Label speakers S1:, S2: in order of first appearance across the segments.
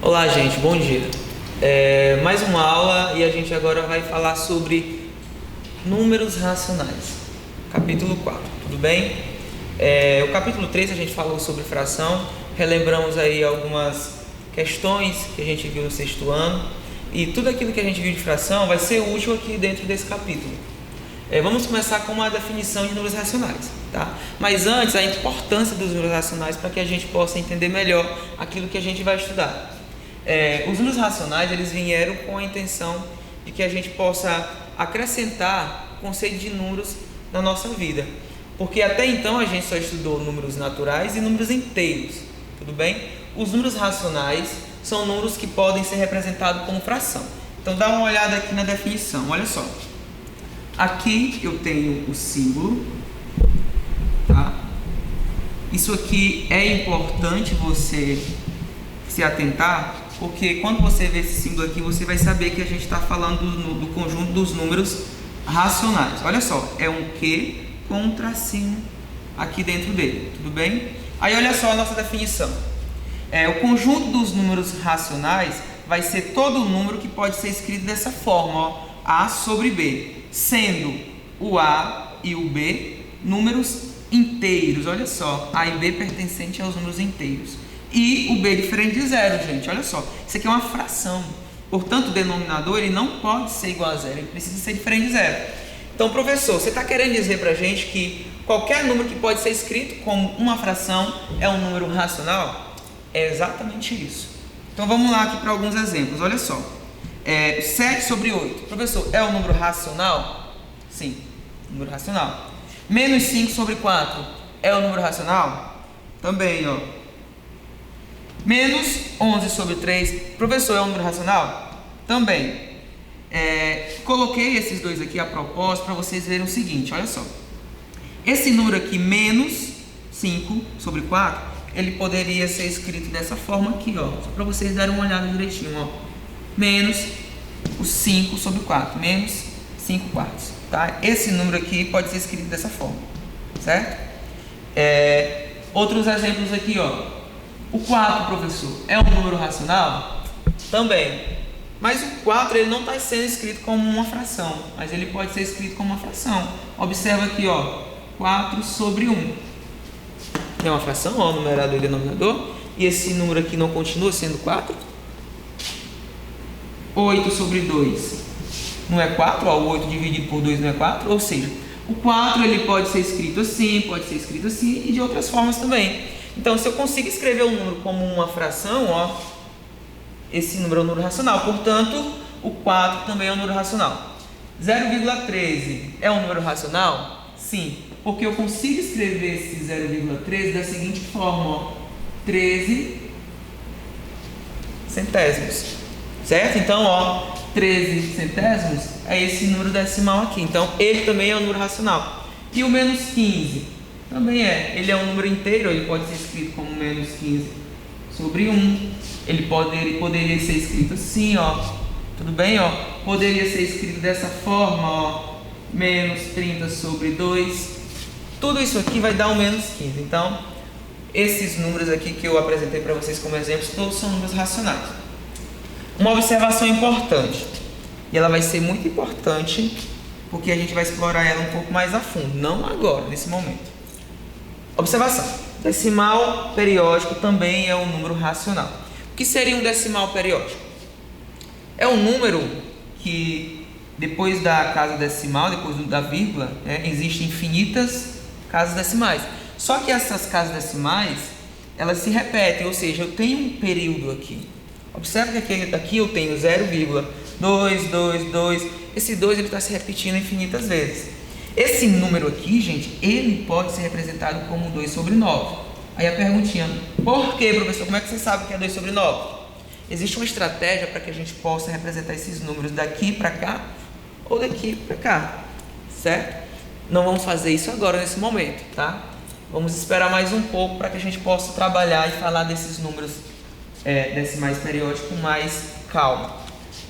S1: Olá, gente, bom dia. Mais uma aula e a gente agora vai falar sobre números racionais, capítulo 4, tudo bem? O capítulo 3 a gente falou sobre fração, relembramos aí algumas questões que a gente viu no sexto ano e tudo aquilo que a gente viu de fração vai ser útil aqui dentro desse capítulo. Vamos começar com uma definição de números racionais, tá? Mas antes, a importância dos números racionais para que a gente possa entender melhor aquilo que a gente vai estudar. Os números racionais, eles vieram com a intenção de que a gente possa acrescentar o conceito de números na nossa vida, porque até então a gente só estudou números naturais e números inteiros, tudo bem? Os números racionais são números que podem ser representados como fração. Então dá uma olhada aqui na definição, olha só. Aqui eu tenho o símbolo, tá? Isso aqui é importante você se atentar, porque quando você vê esse símbolo aqui, você vai saber que a gente está falando do conjunto dos números racionais. Olha só, é um Q com um tracinho aqui dentro dele, tudo bem? Aí olha só a nossa definição. O conjunto dos números racionais vai ser todo número que pode ser escrito dessa forma, ó, A sobre B, sendo o A e o B números inteiros. Olha só, A e B pertencente aos números inteiros. E o B diferente de zero, gente, olha só. Isso aqui é uma fração. Portanto, o denominador ele não pode ser igual a zero, ele precisa ser diferente de zero. Então, professor, você está querendo dizer para a gente que qualquer número que pode ser escrito como uma fração é um número racional? É exatamente isso. Então, vamos lá aqui para alguns exemplos. Olha só. 7 sobre 8. Professor, é um número racional? Sim, número racional. Menos 5 sobre 4. É um número racional? Também, ó. Menos 11 sobre 3. Professor, é um número racional? Também. Coloquei esses dois aqui a propósito para vocês verem o seguinte, olha só. Esse número aqui, menos 5 sobre 4, ele poderia ser escrito dessa forma aqui, ó. Só para vocês darem uma olhada direitinho, ó. Menos o 5 sobre 4, menos 5 quartos, tá? Esse número aqui pode ser escrito dessa forma, certo? Outros exemplos aqui, ó. O 4, professor, é um número racional? Também. Mas o 4 ele não está sendo escrito como uma fração, mas ele pode ser escrito como uma fração. Observa aqui, ó, 4 sobre 1. É uma fração, ó, o numerador e o denominador. E esse número aqui não continua sendo 4? 8 sobre 2 não é 4, ó, o 8 dividido por 2 não é 4, ou seja, o 4 ele pode ser escrito assim, pode ser escrito assim e de outras formas também. Então, se eu consigo escrever um número como uma fração, ó, esse número é um número racional, portanto, o 4 também é um número racional. 0,13 é um número racional? Sim, porque eu consigo escrever esse 0,13 da seguinte forma, ó, 13 centésimos. Certo? Então, ó, 13 centésimos é esse número decimal aqui. Então, ele também é um número racional. E o menos 15 também é. Ele é um número inteiro, ele pode ser escrito como menos 15 sobre 1. Ele poderia ser escrito assim, ó. Tudo bem, ó? Poderia ser escrito dessa forma, ó. Menos 30 sobre 2. Tudo isso aqui vai dar um menos 15. Então, esses números aqui que eu apresentei para vocês como exemplos, todos são números racionais. Uma observação importante, e ela vai ser muito importante, porque a gente vai explorar ela um pouco mais a fundo, não agora, nesse momento. Observação, decimal periódico também é um número racional. O que seria um decimal periódico? É um número que, depois da casa decimal, depois da vírgula, existem infinitas casas decimais. Só que essas casas decimais, elas se repetem, ou seja, eu tenho um período aqui. Observe que aqui eu tenho 0,222. Esse 2 está se repetindo infinitas vezes. Esse número aqui, gente, ele pode ser representado como 2 sobre 9. Aí a perguntinha, por que, professor? Como é que você sabe que é 2 sobre 9? Existe uma estratégia para que a gente possa representar esses números daqui para cá ou daqui para cá, certo? Não vamos fazer isso agora nesse momento, tá? Vamos esperar mais um pouco para que a gente possa trabalhar e falar desses números decimais periódicos com mais calma.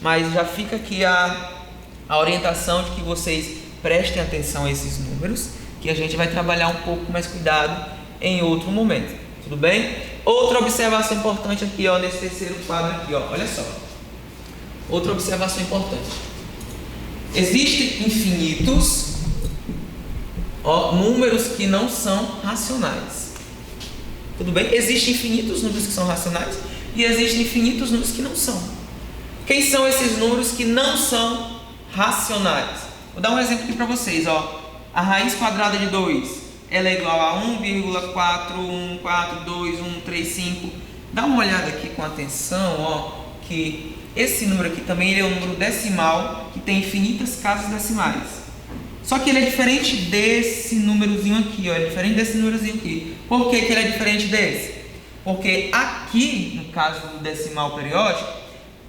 S1: Mas já fica aqui a orientação de que vocês prestem atenção a esses números, que a gente vai trabalhar um pouco mais cuidado em outro momento. Tudo bem? Outra observação importante aqui, ó, nesse terceiro quadro aqui, ó, olha só. Outra observação importante. Existem infinitos, ó, números que não são racionais. Tudo bem? Existem infinitos números que são racionais e existem infinitos números que não são. Quem são esses números que não são racionais? Vou dar um exemplo aqui para vocês, ó. A raiz quadrada de 2, ela é igual a 1,4142135. Dá uma olhada aqui com atenção, ó, que esse número aqui também ele é um número decimal que tem infinitas casas decimais. Só que ele é diferente desse númerozinho aqui, ó, é diferente desse númerozinho aqui. Por que que ele é diferente desse? Porque aqui, no caso do decimal periódico,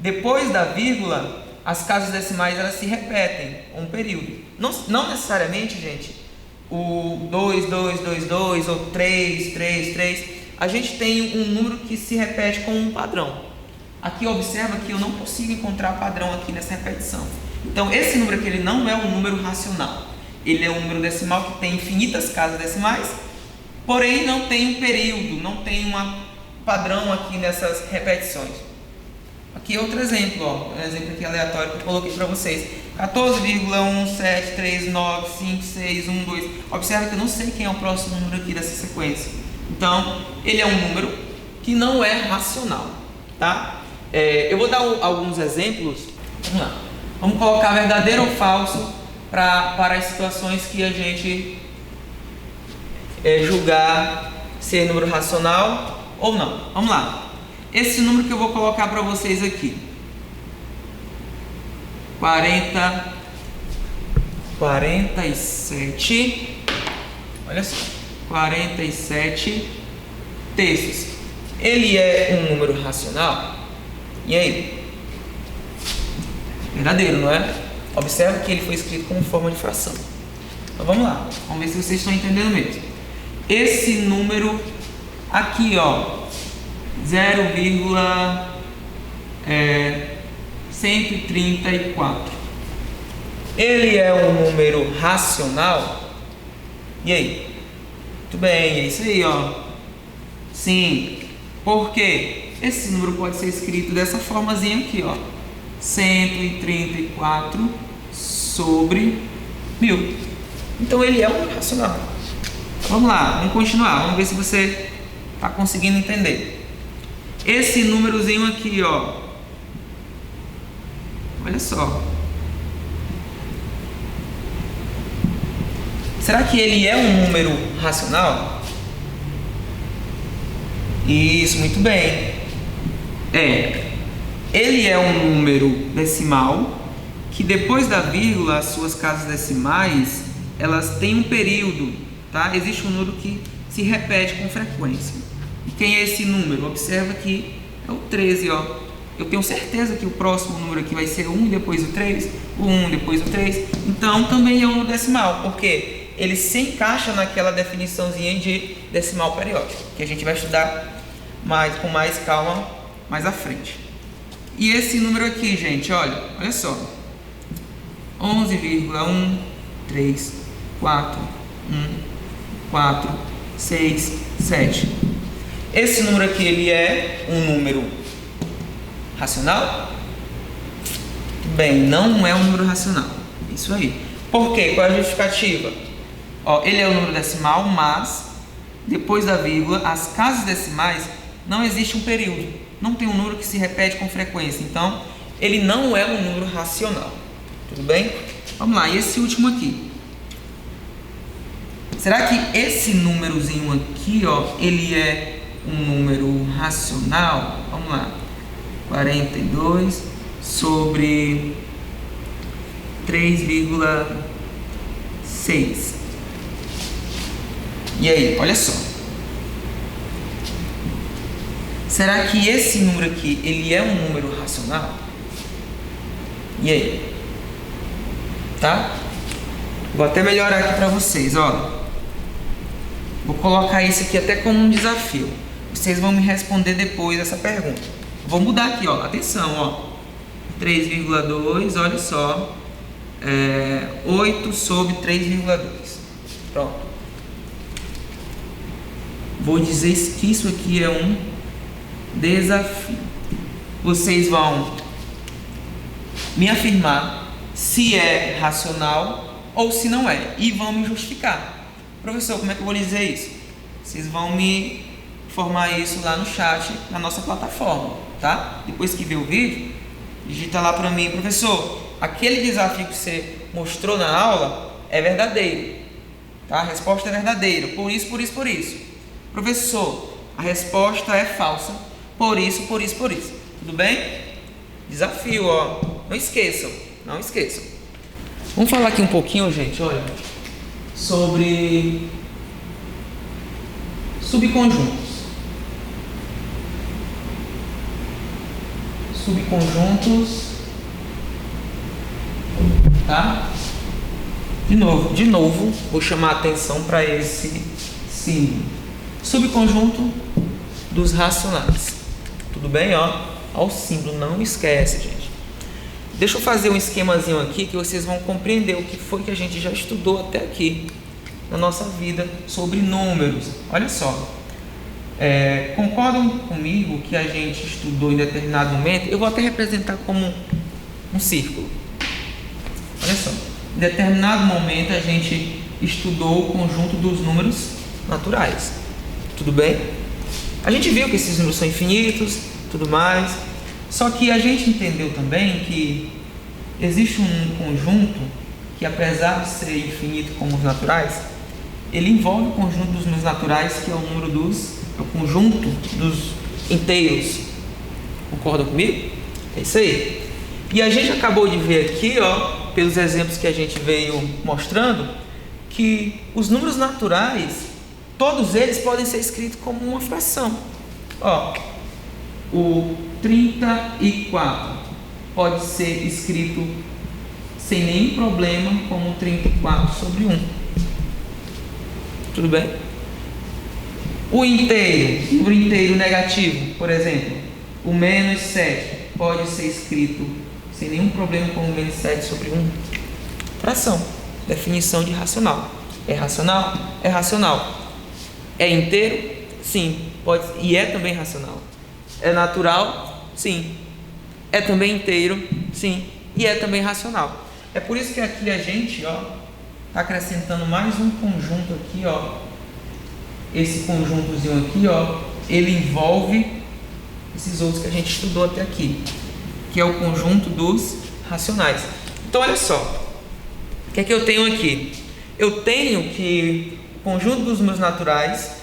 S1: depois da vírgula, as casas decimais elas se repetem um período. Não necessariamente, gente, o 2, 2, 2, 2 ou 3, 3, 3. A gente tem um número que se repete com um padrão. Aqui observa que eu não consigo encontrar padrão aqui nessa repetição. Então esse número aqui ele não é um número racional. Ele é um número decimal que tem infinitas casas decimais, porém não tem um período, não tem um padrão aqui nessas repetições. Aqui é outro exemplo, ó, um exemplo aqui aleatório que eu coloquei para vocês. 14,17395612. Observa que eu não sei quem é o próximo número aqui dessa sequência. Então, ele é um número que não é racional, tá? Eu vou dar alguns exemplos. Vamos lá. Vamos colocar verdadeiro ou falso para as situações que a gente julgar ser número racional ou não. Vamos lá. Esse número que eu vou colocar para vocês aqui, 47, olha só, 47 terços. Ele é um número racional? E aí? Verdadeiro, não é? Observa que ele foi escrito como forma de fração. Então vamos lá, vamos ver se vocês estão entendendo mesmo. Esse número aqui, ó, 0,134. Ele é um número racional? E aí? Muito bem, é isso aí, ó. Sim. Por quê? Esse número pode ser escrito dessa formazinha aqui, ó. 134 sobre 1000. Então ele é um número racional. Vamos lá, vamos continuar. Vamos ver se você está conseguindo entender. Esse númerozinho aqui, ó, olha só. Será que ele é um número racional? Isso, muito bem. Ele é um número decimal que depois da vírgula, as suas casas decimais, elas têm um período, tá? Existe um número que se repete com frequência. E quem é esse número? Observa que é o 13, ó. Eu tenho certeza que o próximo número aqui vai ser 1 e depois o 3, o 1 depois o 3. Então também é um número decimal, porque ele se encaixa naquela definiçãozinha de decimal periódico, que a gente vai estudar com mais calma mais à frente. E esse número aqui, gente, olha só. 11,1341467. Esse número aqui, ele é um número racional? Bem, não é um número racional. Isso aí. Por quê? Qual é a justificativa? Ó, ele é um número decimal, mas depois da vírgula, as casas decimais, não existe um período. Não tem um número que se repete com frequência. Então, ele não é um número racional. Tudo bem? Vamos lá. E esse último aqui? Será que esse númerozinho aqui, ó, ele é um número racional? Vamos lá. 42 sobre 3,6. E aí, olha só. Será que esse número aqui, ele é um número racional? E aí? Tá? Vou até melhorar aqui para vocês, ó. Vou colocar isso aqui até como um desafio. Vocês vão me responder depois essa pergunta. Vou mudar aqui, ó. Atenção, ó. 3,2, olha só. 8 sobre 3,2. Pronto. vou dizer que isso aqui é um desafio. Vocês vão me afirmar se é racional ou se não é, e vão me justificar. Professor, como é que eu vou dizer isso? Vocês vão me informar isso lá no chat, na nossa plataforma, tá? Depois que ver o vídeo, digita lá para mim: professor, aquele desafio que você mostrou na aula é verdadeiro, tá? A resposta é verdadeira, por isso, por isso, por isso. Professor, a resposta é falsa, por isso, por isso, por isso. Tudo bem? Desafio, ó. Não esqueçam, não esqueçam. Vamos falar aqui um pouquinho, gente, olha, sobre subconjuntos. Subconjuntos, tá? De novo, vou chamar a atenção para esse símbolo. Subconjunto dos racionais. Tudo bem, ó? Olha o símbolo, não esquece, gente. Deixa eu fazer um esquemazinho aqui que vocês vão compreender o que foi que a gente já estudou até aqui na nossa vida sobre números. Olha só. Concordam comigo que a gente estudou em determinado momento? Eu vou até representar como um círculo. Olha só. Em determinado momento a gente estudou o conjunto dos números naturais. Tudo bem? A gente viu que esses números são infinitos, tudo mais. Só que a gente entendeu também que existe um conjunto que, apesar de ser infinito como os naturais, ele envolve o conjunto dos números naturais, que é o conjunto dos inteiros. Concordam comigo? É isso aí. E a gente acabou de ver aqui, ó, pelos exemplos que a gente veio mostrando, que os números naturais, todos eles podem ser escritos como uma fração. Ó, o 34 pode ser escrito sem nenhum problema como 34 sobre 1. Tudo bem? O inteiro negativo, por exemplo, o menos 7 pode ser escrito sem nenhum problema como menos 7 sobre 1. Fração. Definição de racional. É racional? É racional. É inteiro? Sim. Pode, e é também racional. É natural? Sim. É também inteiro? Sim. E é também racional. É por isso que aqui a gente, ó, está acrescentando mais um conjunto aqui, ó. Esse conjuntozinho aqui, ó, ele envolve esses outros que a gente estudou até aqui, que é o conjunto dos racionais. Então, olha só. O que é que eu tenho aqui? Eu tenho que o conjunto dos números naturais,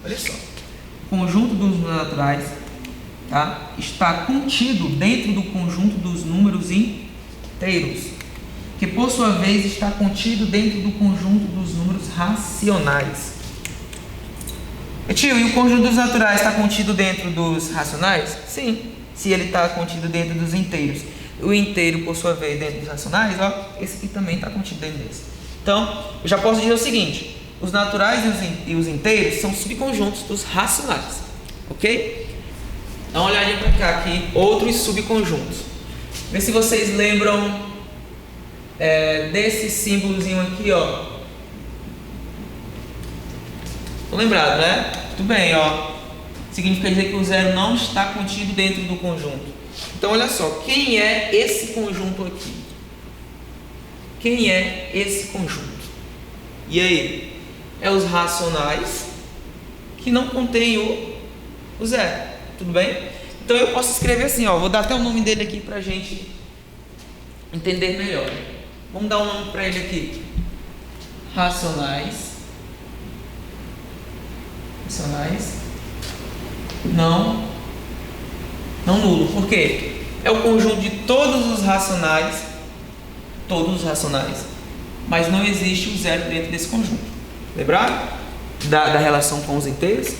S1: olha só, o conjunto dos números naturais, tá, está contido dentro do conjunto dos números inteiros, que por sua vez está contido dentro do conjunto dos números racionais. Tio, e o conjunto dos naturais está contido dentro dos racionais? Sim, se ele está contido dentro dos inteiros. O inteiro, por sua vez, dentro dos racionais, ó, esse aqui também está contido dentro desse. Então, eu já posso dizer o seguinte: os naturais e os inteiros são subconjuntos dos racionais, ok? Dá uma olhadinha para cá aqui, outros subconjuntos. Vê se vocês lembram desse símbolozinho aqui, ó. Tô lembrado, né? Muito bem, ó. Significa dizer que o zero não está contido dentro do conjunto. Então, olha só, quem é esse conjunto aqui? Quem é esse conjunto? E aí? É os racionais que não contêm o zero. Tudo bem? Então eu posso escrever assim, ó. Vou dar até o nome dele aqui pra gente entender melhor. Vamos dar um nome para ele aqui. Racionais não nulo. Por quê? É o conjunto de todos os racionais, mas não existe o zero dentro desse conjunto. Lembraram? Da relação com os inteiros?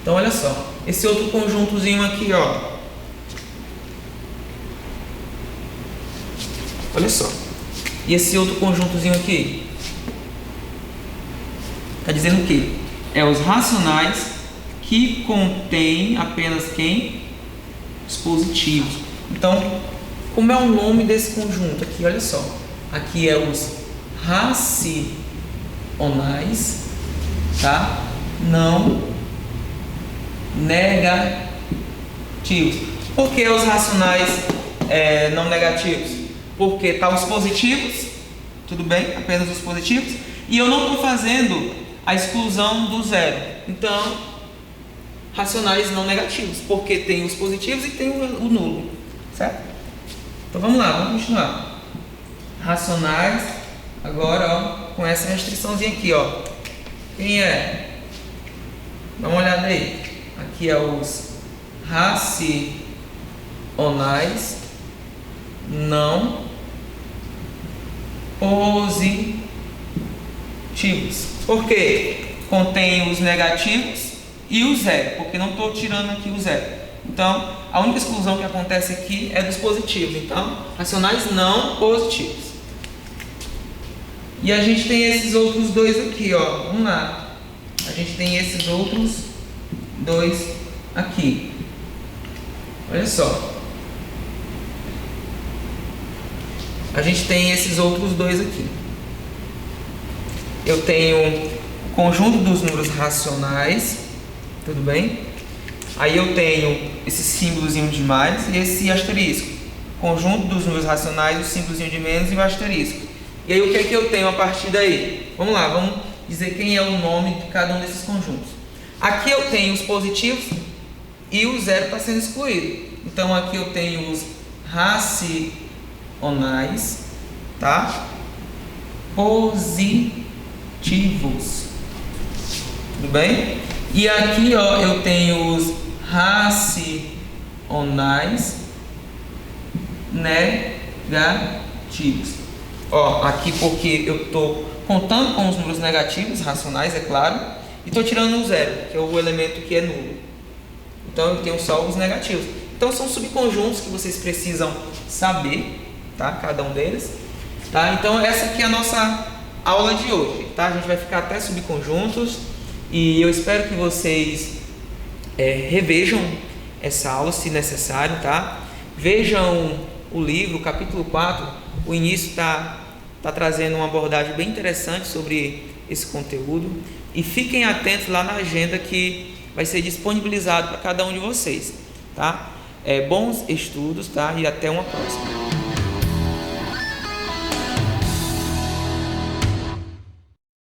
S1: Então olha só, esse outro conjuntozinho aqui, ó. Olha só. E esse outro conjuntozinho aqui? Está dizendo o quê? É os racionais que contêm apenas quem? Os positivos. Então, como é o nome desse conjunto aqui? Olha só. Aqui é os racionais, tá? Não negativos. Por que os racionais não negativos? Porque tá os positivos, tudo bem, apenas os positivos, e eu não estou fazendo a exclusão do zero. Então, racionais não negativos, porque tem os positivos e tem o nulo, certo? Então vamos lá, vamos continuar. Racionais, agora ó, com essa restriçãozinha aqui, ó. Quem é? Dá uma olhada aí. Aqui é os racionais não positivos. Por quê? Contém os negativos e o zero, porque não estou tirando aqui o zero. Então, a única exclusão que acontece aqui é dos positivos. Então, racionais não positivos. E a gente tem esses outros dois aqui, ó. Vamos lá. A gente tem esses outros dois aqui. Olha só. A gente tem esses outros dois aqui. Eu tenho o conjunto dos números racionais, tudo bem? Aí eu tenho esse símbolozinho de mais e esse asterisco. Conjunto dos números racionais, o símbolozinho de menos e o asterisco. E aí o que é que eu tenho a partir daí? Vamos lá, vamos dizer quem é o nome de cada um desses conjuntos. Aqui eu tenho os positivos e o zero está sendo excluído. Então aqui eu tenho os racionais, tá? Positivos. Tudo bem? E aqui ó, eu tenho os racionais negativos. Ó, aqui porque eu estou contando com os números negativos, racionais, é claro, e estou tirando o zero, que é o elemento que é nulo. Então eu tenho só os negativos. Então são subconjuntos que vocês precisam saber, tá? Cada um deles, tá? Então essa aqui é a nossa aula de hoje, tá? A gente vai ficar até subconjuntos e eu espero que vocês revejam essa aula se necessário, tá? Vejam o livro, capítulo 4. O início está trazendo uma abordagem bem interessante sobre esse conteúdo. E fiquem atentos lá na agenda que vai ser disponibilizado para cada um de vocês, tá? Bons estudos, tá? E até uma próxima.